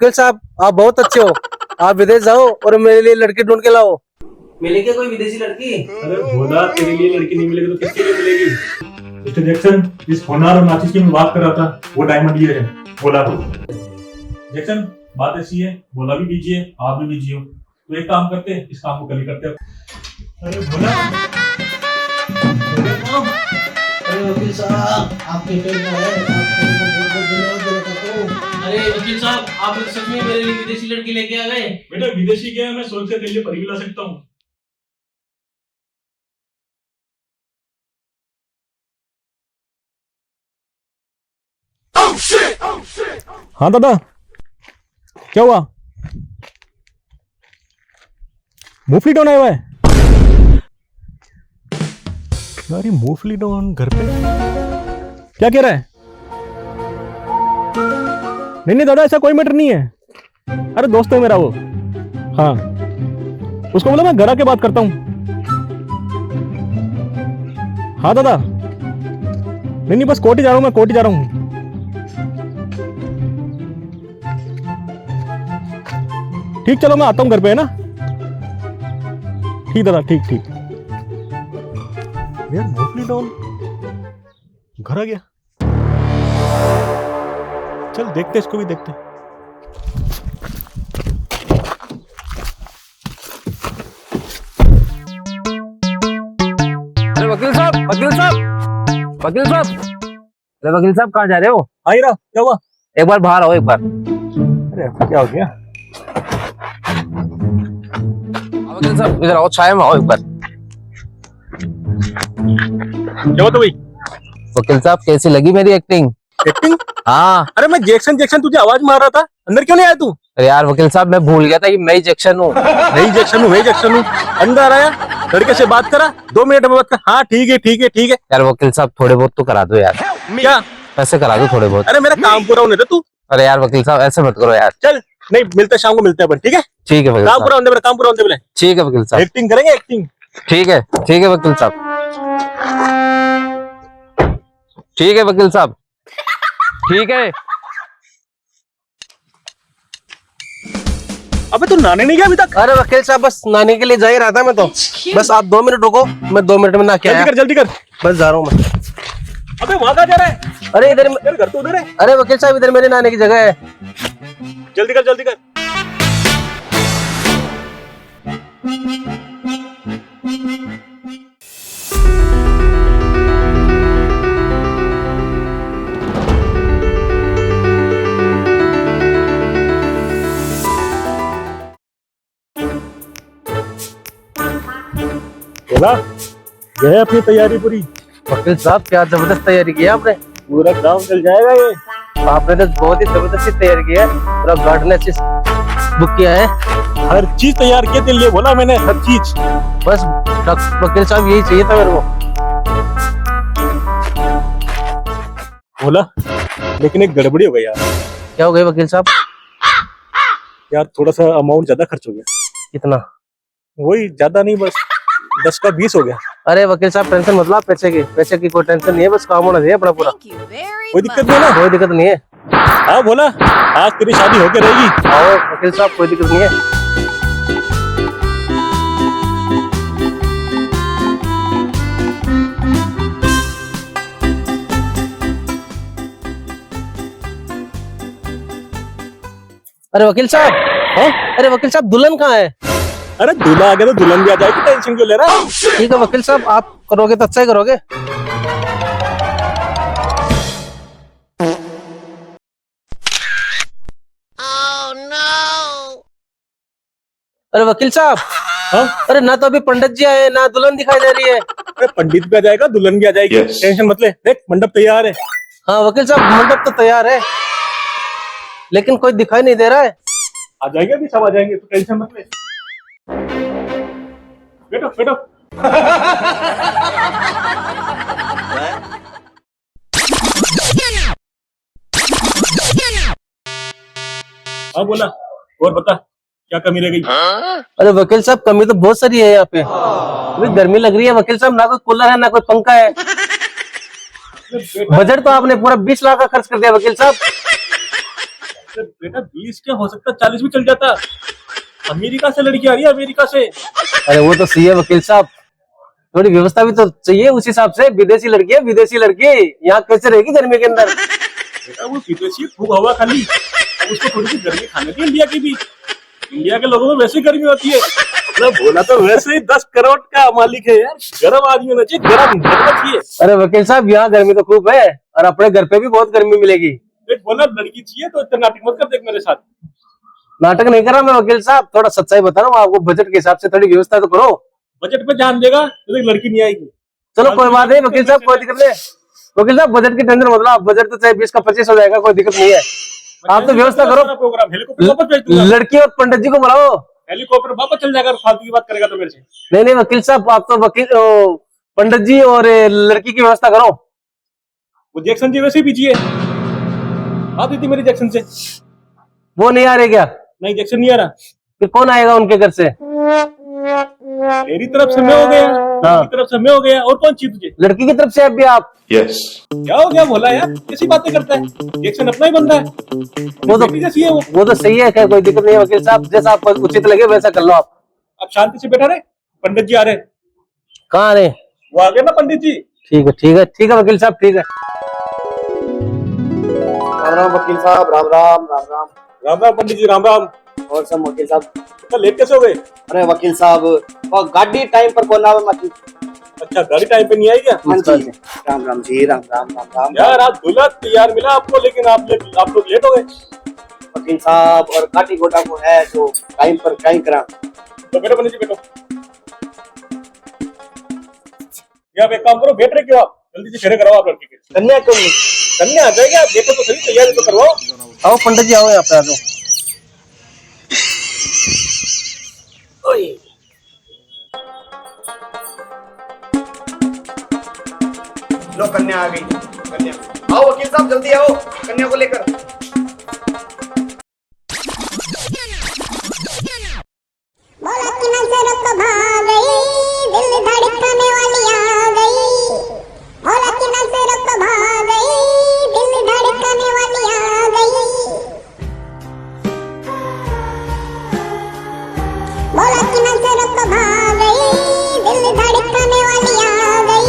वकील साहब आप बहुत अच्छे हो। आप विदेश जाओ और मेरे लिए लड़की ढूंढ के लाओ। मिलेगी क्या कोई विदेशी लड़की? अरे भोला, तेरे लिए लड़की नहीं मिलेगी तो किसके लिए मिलेगी? मिस्टर जैक्सन, जिस होनहार और नाचिस की मैं बात कर रहा था वो डायमंड ये है, भोला। जैक्सन, बात ऐसी है, भोला भी बीजी है, आप भी बीजी हो, तो एक काम करते हैं, इस काम को कल ही करते हैं। अरे भोला, अरे वकील साहब आपके पेट में है, अरे वकील साहब, आप सच में मेरे लिए विदेशी लड़की लेके आ गए? बेटा विदेशी क्या है, मैं सोच के तेरे लिए परी भी ला सकता हूँ। हाँ दादा, क्या हुआ? मूंगफली डॉन आया हुआ है? अरे मूंगफली डॉन घर पे क्या कह रहा है? नहीं नहीं दादा, ऐसा कोई मैटर नहीं है। अरे दोस्त है मेरा वो। हाँ, उसको बोला मैं घर आके बात करता हूँ। हाँ दादा, नहीं नहीं बस कोर्ट ही जा रहा हूँ, मैं कोर्ट ही जा रहा हूँ। ठीक, चलो मैं आता हूँ घर पे, है ना? ठीक दादा, ठीक ठीक। यार मूंगफली डॉन घर आ गया। चल देखते, इसको भी देखते। अरे वकील साहब, वकील साहब, वकील साहब, अरे वकील साहब कहाँ जा रहे हो? आई रहा, क्या हुआ? एक बार बाहर आओ, एक बार। अरे क्या हो गया? वकील साहब इधर आओ, छाया में आओ एक बार। क्या हुआ तो भाई? वकील साहब कैसी लगी मेरी एक्टिंग? एक्टिंग? हाँ। अरे मैं जैक्सन जैक्सन तुझे आवाज मार रहा था, अंदर क्यों नहीं आया तू? अरे यार वकील साहब मैं भूल गया था कि मैं ही जैक्सन हूँ। नहीं जैक्सन हूँ, वही जैक्सन हूँ। अंदर आया, लड़के से बात करा, 2 मिनट में बात कर। हाँ ठीक है ठीक है ठीक है। यार वकील साहब थोड़े बहुत तो करा दो यार। क्या? पैसे करा दो थोड़े बहुत। अरे मेरा काम पूरा होने दे तू। अरे यार वकील साहब ऐसे मत करो यार। चल, नहीं मिलते, शाम को मिलते हैं अपन, ठीक है? ठीक है वकील काम साहब। पूरा होने दे, काम पूरा होने दे। ठीक है वकील साहब। एक्टिंग करेंगे, एक्टिंग। ठीक है वकील साहब। ठीक है वकील साहब, ठीक है। अबे तू नहाने नहीं गया अभी तक? अरे वकील साहब बस नहाने के लिए जा ही रहा था मैं तो। बस आप 2 मिनट रुको, मैं 2 मिनट में नहा के आया। जल्दी कर। बस जा रहा हूँ मैं। अबे वहां कहाँ जा रहा है? अरे इधर तेरे घर तो उधर है। अरे वकील साहब इधर मेरे नहाने की जगह है। जल्दी कर। बोला, यह है अपनी तैयारी पूरी। वकील साहब क्या जबरदस्त तैयारी की है आपने। पूरा काम चल जाएगा ये। आपने तो बहुत ही जबरदस्त तैयारी की है। पूरा गार्डन अच्छी बुक किया है। हर चीज तैयार की तेरे लिए, बोला मैंने, हर चीज। बस वकील साहब यही चाहिए था मेरे को। बोला, लेकिन एक गड़बड़ी हो गई यार। क्या हो गई वकील साहब? यार थोड़ा सा अमाउंट ज्यादा खर्च हो गया। कितना? वही ज्यादा नहीं, बस 10 का 20 हो गया। अरे वकील साहब टेंशन मत लो, पैसे की कोई टेंशन नहीं है, बस काम होना चाहिए अपना पूरा। कोई दिक्कत नहीं है ना? कोई दिक्कत नहीं है। हाँ बोला, आज तेरी शादी होके रहेगी। आओ वकील साहब, कोई दिक्कत नहीं है। अरे वकील साहब, अरे वकील साहब दुल्हन कहाँ है? अरे दूल्हा आ गया तो दुल्हन भी आ जाएगी, टेंशन क्यों ले रहा है? ठीक है वकील साहब, आप करोगे तो अच्छा ही करोगे। अरे वकील साहब, हाँ? अरे ना तो अभी पंडित जी आए, ना दुल्हन दिखाई दे रही है। अरे पंडित भी आ जाएगा, दुल्हन भी आ जाएगी। टेंशन मत ले, देख मंडप तैयार है। हाँ वकील साहब मंडप तो तैयार है, लेकिन कोई दिखाई नहीं दे रहा है। आ जाएंगे, अभी सब आ जाएंगे, तो टेंशन मत ले। बैठो। हाँ बोला, और बता क्या कमी रह गई? अरे वकील साहब कमी तो बहुत सारी है यहाँ पे। अभी गर्मी लग रही है वकील साहब, ना कोई कूलर है ना कोई पंखा है। बजट तो आपने पूरा 20 लाख का खर्च कर दिया वकील साहब। बेटा 20 क्या हो सकता, 40 भी चल जाता। अमेरिका से लड़की आ रही है, अमेरिका से। अरे वो तो सही है वकील साहब, थोड़ी व्यवस्था भी तो चाहिए उस हिसाब से। विदेशी लड़की है, विदेशी लड़की, यहाँ कैसे रहेगी गर्मी के अंदर? बेटा वो विदेशी खूब हवा खाली, अब उसको थोड़ी सी गर्मी खाने की इंडिया की भी। इंडिया के लोगों में वैसे ही गर्मी होती है। मतलब बोला तो वैसे ही 10 करोड़ का मालिक है यार, गर्म आदमी होना चाहिए, गर्म गर्म चाहिए। अरे वकील साहब यहाँ गर्मी तो खूब है, और अपने घर पे भी बहुत गर्मी मिलेगी। देख बोला लड़की चाहिए तो इतना नाटक मत कर, देख मेरे साथ। नाटक नहीं कर रहा मैं वकील साहब, थोड़ा सच्चाई बता रहा हूँ आपको। बजट के हिसाब से थोड़ी व्यवस्था तो करो। बजट पे ध्यान देगा तो देख लड़की नहीं आएगी। चलो कोई बात नहीं वकील साहब, कोई दिक्कत नहीं। वकील साहब बजट की टेंशन मतलब, बजट तो चाहे 20 का 25 हो जाएगा, कोई दिक्कत नहीं है। आप तो व्यवस्था करो, प्रोग्राम हेलीकॉप्टर वापस भेज दूंगा। लड़की और पंडित जी को बुलाओ। हेलीकॉप्टर वापस चल जाएगा, फालतू की बात करेगा तो मेरे से। नहीं नहीं वकील साहब, आप तो वकील पंडित जी और लड़की की व्यवस्था करो। वो जैक्सन जी वैसे ही बीजी है, बात हुई थी मेरी जैक्सन से। वो नहीं आ रहे क्या? नहीं जैक्सन नहीं आ रहा। फिर कौन आएगा उनके घर से? मेरी तरफ से मैं हो गया, मेरी तरफ से मैं हो गया, और कौन चाहिए तुझे? लड़की की तरफ से अब भी आप? क्या हो गया भोला यार, कैसी बातें करता है? जैक्सन अपना ही बंदा है, वो तो जैसी है वो तो सही है, क्या कोई दिक्कत नहीं है वकील साहब, जैसा आपको उचित लगे वैसा कर लो आप। अब शांति से बैठा रहे, पंडित जी आ रहे। कहाँ आ रहे? वो आ गए ना पंडित जी। ठीक है ठीक है ठीक है वकील साहब, ठीक है। राम राम वकील साहब, राम राम राम राम। राम राम पंडित जी, राम राम। और सब वकील साहब, तो लेट कैसे हो गए? अरे वकील साहब और गाड़ी टाइम पर कौन आवे मत। अच्छा गाड़ी टाइम पे नहीं आई क्या? हाँ जी, राम राम जी, राम राम राम राम। यार आज दूल्हा तैयार मिला आपको, लेकिन आप लोग लेट हो गए। वकील साहब और गाड़ी घोड़ा को है जो टाइम पर कहीं करा। तो बैठो पंडित जी बैठो। या आप एक काम करो, बैठ रहे क्यों आप? जल्दी से फेरे कराओ आप लड़की के। कन्या क्यों नहीं? कन्या आ जाएगी, आप देखो तो सही, तैयारी तो करवाओ। आओ पंडित जी, आओ यहाँ पे आ जाओ। लो कन्या आ गई, कन्या। आओ वकील साहब जल्दी आओ, कन्या को लेकर। बोला कि नजर तो भाग गई, दिल धड़कने वाली आ गई। बोला कि नजर तो भाग गई, दिल धड़कने वाली आ गई। बोला कि नजर तो भाग गई, दिल धड़कने वाली आ गई।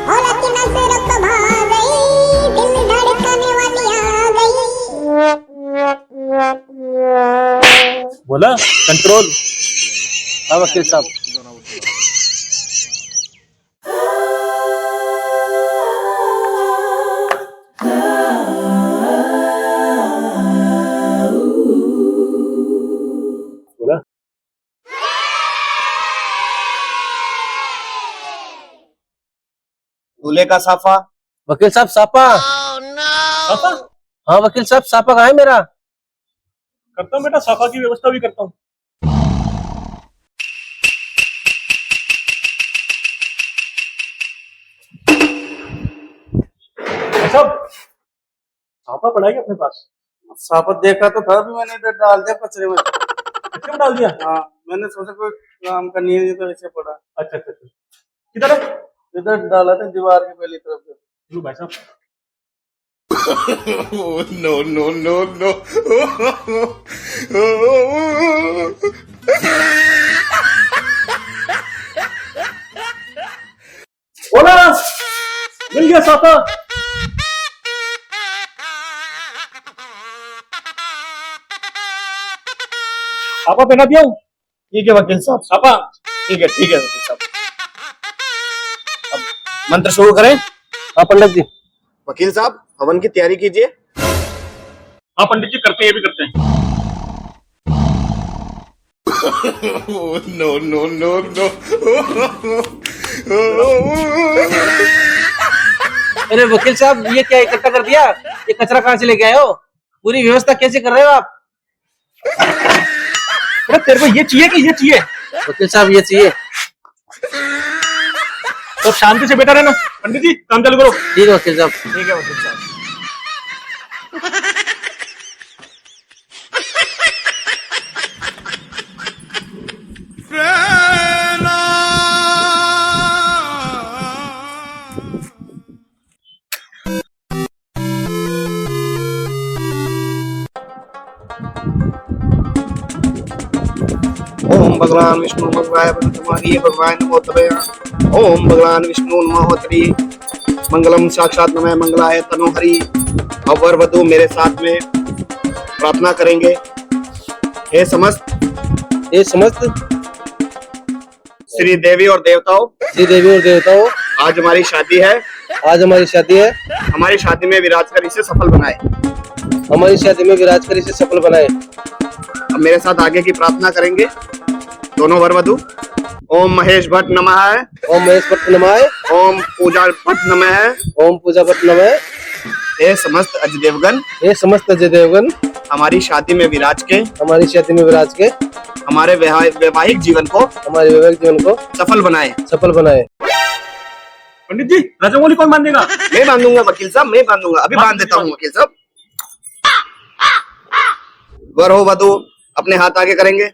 बोला कि नजर तो भाग गई, दिल धड़कने वाली आ गई। बोला कंट्रोल। हाँ वकील साहब। बोला दूल्हे का साफा। वकील साहब सापा। साफा हाँ वकील साहब, सापा कहाँ है मेरा? करता हूँ बेटा, साफा की व्यवस्था भी करता हूँ। सब साफा पड़ा है अपने पास? साफा देखा तो था भी मैंने, इधर डाल दिया कचरे में। कचरे में डाल दिया? हाँ मैंने सोचा कोई काम का नहीं है तो ऐसे पड़ा। अच्छा अच्छा अच्छा, किधर है? इधर डाला था दीवार की पहली तरफ। लो भाई साहब। बोला मिल गया साफा। साफा पहना दिया हूँ। ठीक है वकील साहब। साफा ठीक है वकील साहब। अब मंत्र शुरू करें। हाँ पंडित जी। वकील साहब हवन की तैयारी कीजिए। हाँ पंडित जी करते हैं, ये भी करते हैं। अरे वकील साहब, ये क्या इकट्ठा कर दिया? ये कचरा कहाँ से लेके आए हो? पूरी व्यवस्था कैसे कर रहे हो आप? अरे तेरे को ये चाहिए कि ये चाहिए? वकील साहब ये चाहिए। तो शांति से बैठा रहना। पंडित जी काम चालू करो। ठीक है वकील साहब। ठीक है वकील साहब। भगवान विष्णु मंगलाय तुम्हारी भगवान नमोस्तुते। ओम भगवान विष्णु नमोस्तुते। मंगलम साक्षात नमः मंगलाय तनोहरि। अब वर वधु मेरे साथ में प्रार्थना करेंगे। हे समस्त श्री देवी और देवताओं, आज हमारी शादी है। हमारी शादी में विराज कर इसे सफल बनाए। अब मेरे साथ आगे की प्रार्थना करेंगे दोनों वर वधु। ओम महेश भट्ट नमः। ओम पूजा भट्ट नमः। हे समस्त अजय देवगन, हमारी शादी में विराज के हमारे वैवाहिक जीवन को सफल बनाए। पंडित जी, रजमोली कौन बांधेगा? मैं बांधूंगा वकील साहब, मैं बांधूंगा। अभी बांध देता हूँ वकील साहब। वर हो वधु अपने हाथ आगे करेंगे।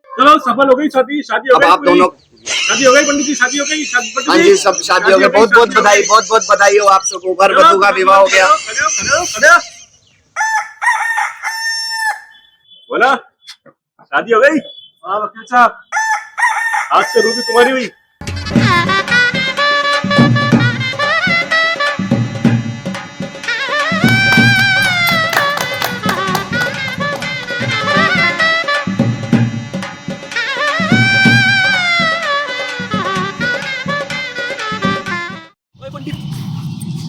चलो सफल हो गई शादी हो अब गई। आप दोनों शादी हो गई पंडित जी, शादी हो गई। हाँ जी, सब शादी हो गई। बहुत बहुत बधाई हो आप सबको। वर वधु का विवाह हो गया। बोला शादी हो गई। हाँ वकील साहब, आज से रूबी तुम्हारी हुई।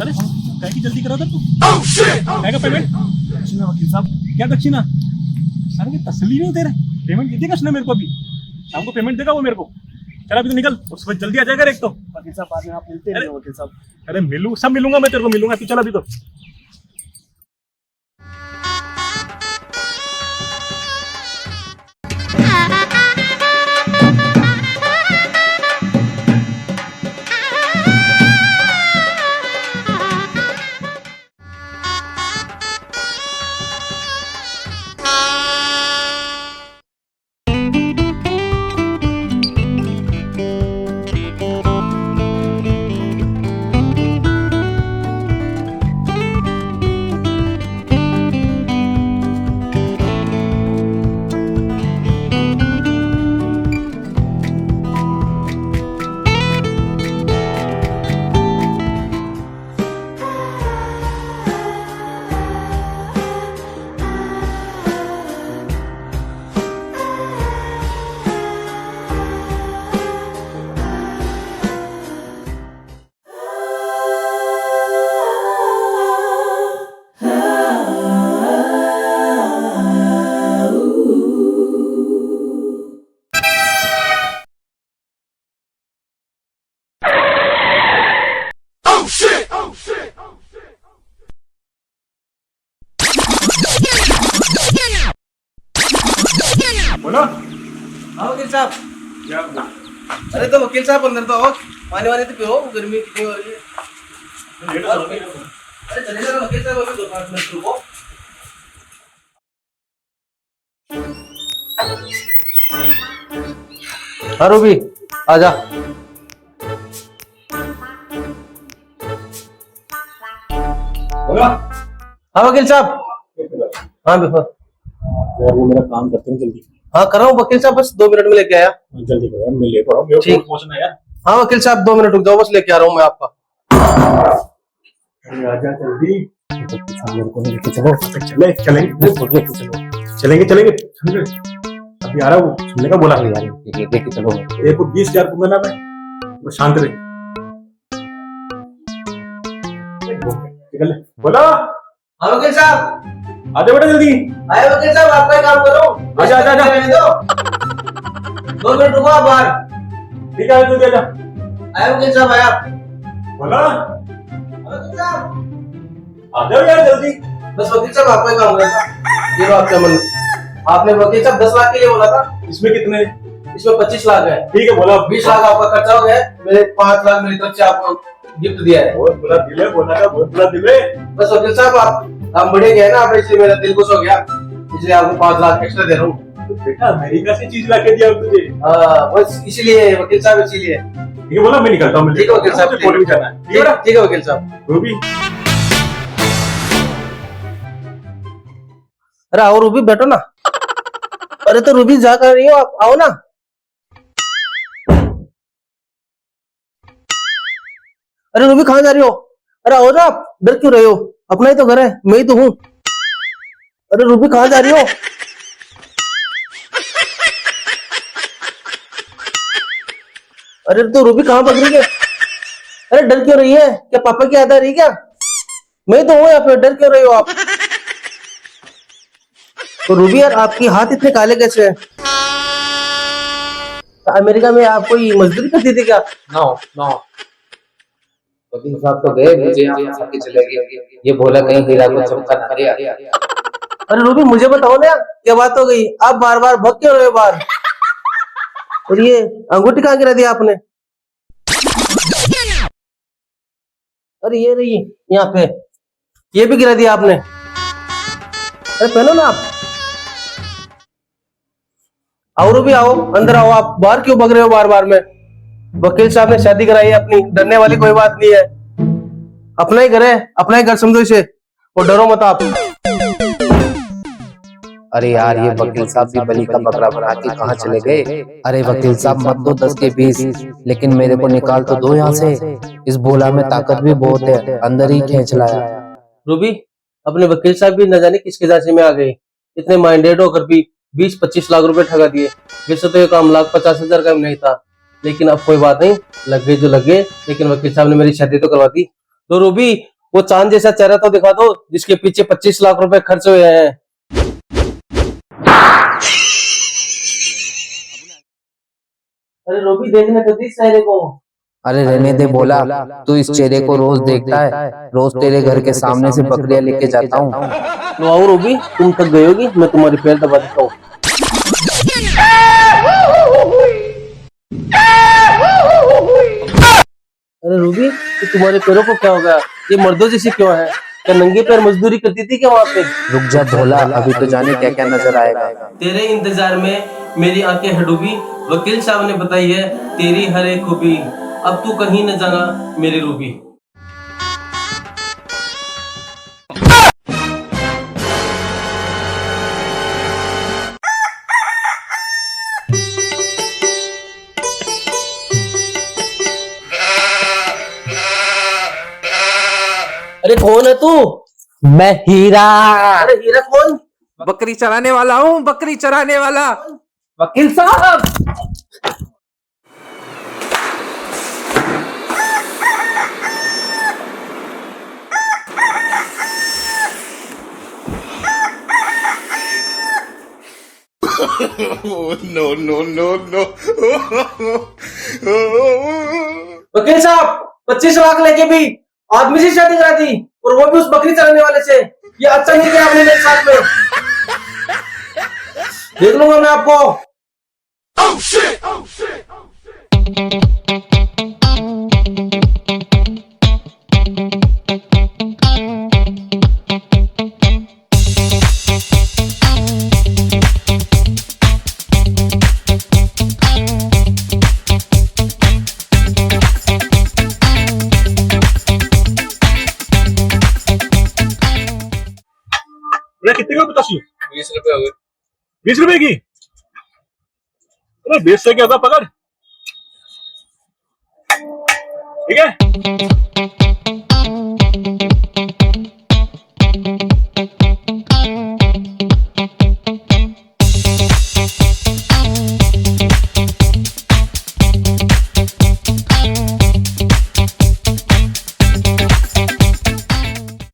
चले काय की जल्दी करा था तू। काय का पेमेंट? दक्षिणा वकील साहब। क्या दक्षिणा? सर ये तसल्ली नहीं दे रहे। पेमेंट देगा उसने मेरे को अभी शाम को पेमेंट देगा वो मेरे को। चल अभी तो निकल, उस वक्त जल्दी आ जाएगा। एक तो वकील साहब बाद में आप मिलते हैं वकील साहब। अरे मिलूंगा मैं तेरे को मिलूंगा। तू चल अभी तो। बोलो। हाँ वकील साहब। क्या बोला? अरे तो वकील साहब अंदर तो आओ, पानी वानी तो पियो, गर्मी कितनी हो रही है। अरे चलेगा ना वकील साहब, अभी 2-5 मिनट रुको। हाँ रूबी आजा। बोला। हाँ वकील साहब। हाँ बिल्कुल। यार वो मेरा काम करते हैं जल्दी। हाँ कर रहा हूँ वकील साहब, बस 2 मिनट में लेके आया। जल्दी करो यार, मैं लेट हो रहा हूँ। मेरे को पहुंचना है यार। हाँ वकील साहब 2 मिनट रुक जाओ, बस लेके आ रहा हूँ मैं आपका। अरे आजा जल्दी। मेरे को लेके चलो। चलेंगे। अभी आ रहा हूँ, सुनने का बोला यार। लेके चलो। एक को 20,000 को देना मैं, वो शांत रहे। बोला। हाँ वकील साहब। आजा बेटा जल्दी। आए वकील साहब, आपका ही काम करो। आजा। 2 मिनट रुको आप बाहर। ठीक है जल्दी आजा। आए वकील साहब आया। बोला। वकील साहब आ जाओ यार जल्दी। बस वकील साहब आपका ही काम करना। ये लो आपका मन। आपने वकील साहब 10 लाख के लिए बोला था। इसमें कितने? इसमें 25 लाख है। ठीक है बोला। 20 लाख आपका खर्चा हो गया। मेरे 5 लाख मेरी तरफ से आपको गिफ्ट दिया है। बहुत बड़ा दिल है, बहुत बड़ा दिल है। बस वकील साहब आप हम बढ़े गए ना, आप इसलिए मेरा दिल खुश हो गया, इसलिए आपको 5 लाख एक्स्ट्रा दे रहा हूँ। बेटा अमेरिका से चीज लाके दिया तुझे। हाँ बस इसलिए वकील साहब, इसीलिए। ठीक है बोला, मैं निकलता हूँ। ठीक है वकील साहब, कोर्ट भी जाना है। ठीक है बेटा? ठीक है वकील साहब। रूबी, अरे आओ रूबी, बैठो ना। अरे तो रूबी जा कर रही हो आप, आओ ना। अरे रूबी कहाँ जा रही हो? अरे आओ ना, आप डर क्यों रहे हो? अपना ही तो घर है, मैं ही तो हूँ। अरे रूबी कहाँ जा रही हो? अरे तो रूबी कहाँ भाग रही है? अरे डर क्यों रही है? क्या पापा की याद आ रही है क्या? मैं तो हूँ यहाँ पे, डर क्यों रही हो आप? तो रूबी यार, आपके हाथ इतने काले कैसे हैं? अमेरिका में आप कोई मजदूरी करती थी क्या? नो नो, वकील साहब तो गए, मुझे यहाँ फंसा के चले गए। ये बोला कहीं हीरा को चमका ना दिया। अरे रूबी मुझे बताओ ना, क्या बात हो गई? आप बार बार भग क्यों रहे हो बाहर? और ये अंगूठी कहाँ गिरा दिया आपने? अरे ये रही यहाँ पे, ये भी गिरा दिया आपने। अरे पहनो ना आप। आओ रूबी आओ, अंदर आओ। आप बाहर क्यों भग रहे हो बार बार में? वकील साहब ने शादी कराई है अपनी, डरने वाली कोई बात नहीं है। अपना ही घर है, अपना ही घर समझो इसे, और डरो मत आप। अरे यार, ये वकील साहब भी बलि का बकरा बना के कहाँ चले गए? अरे वकील साहब मत दो 10 के 20, लेकिन मेरे को निकाल तो दो यहाँ से। इस बोला में ताकत भी बहुत है, अंदर ही खींच लाया। रूबी, अपने वकील साहब भी न जाने किसके जांच में आ गए। इतने माइंडेड होकर भी 20-25 लाख रुपए ठगा दिए। वैसे तो ये काम 1,50,000 का नहीं था, लेकिन अब कोई बात नहीं, लग गए जो लग गए। लेकिन वकील साहब ने मेरी शादी तो करवा दी। तो रूबी, वो चांद जैसा चेहरा तो दिखा दो जिसके पीछे 25 लाख रुपए खर्च हुए हैं। अरे रूबी, देखने तो दी चेहरे को। अरे रहने दे बोला, तू इस चेहरे को रोज देखता है, रोज तेरे घर के सामने से बकरियां लेके जाता हूँ। तो आओ रूबी, तुम तक गई होगी, मैं तुम्हारी पैर दबा देता हूँ। अरे रूबी, तो तुम्हारे पैरों को क्या हो गया? ये मर्दों जैसी क्यों है? क्या नंगे पैर मजदूरी करती थी क्या वहाँ पे? रुक जा भोला, अभी तो जाने क्या क्या नजर आएगा। तेरे इंतजार में मेरी आंखें है डूबी। वकील साहब ने बताई है तेरी हर एक खूबी। अब तू कहीं न जाना मेरी रूबी। अरे कौन है तू? मैं हीरा, अरे हीरा कौन? बकरी चराने वाला हूँ, बकरी चराने वाला। वकील साहब, वकील साहब 25 लाख लेके भी आदमी से शादी करा दी, और वो भी उस बकरी चराने वाले से। ये अच्छा नहीं किया आपने मेरे साथ में। देख लूंगा मैं आपको। अरे कितने का बताशी? 20 रुपए हो गए। 20 रुपए की? अरे 20 से क्या होगा, पकड़। ठीक है।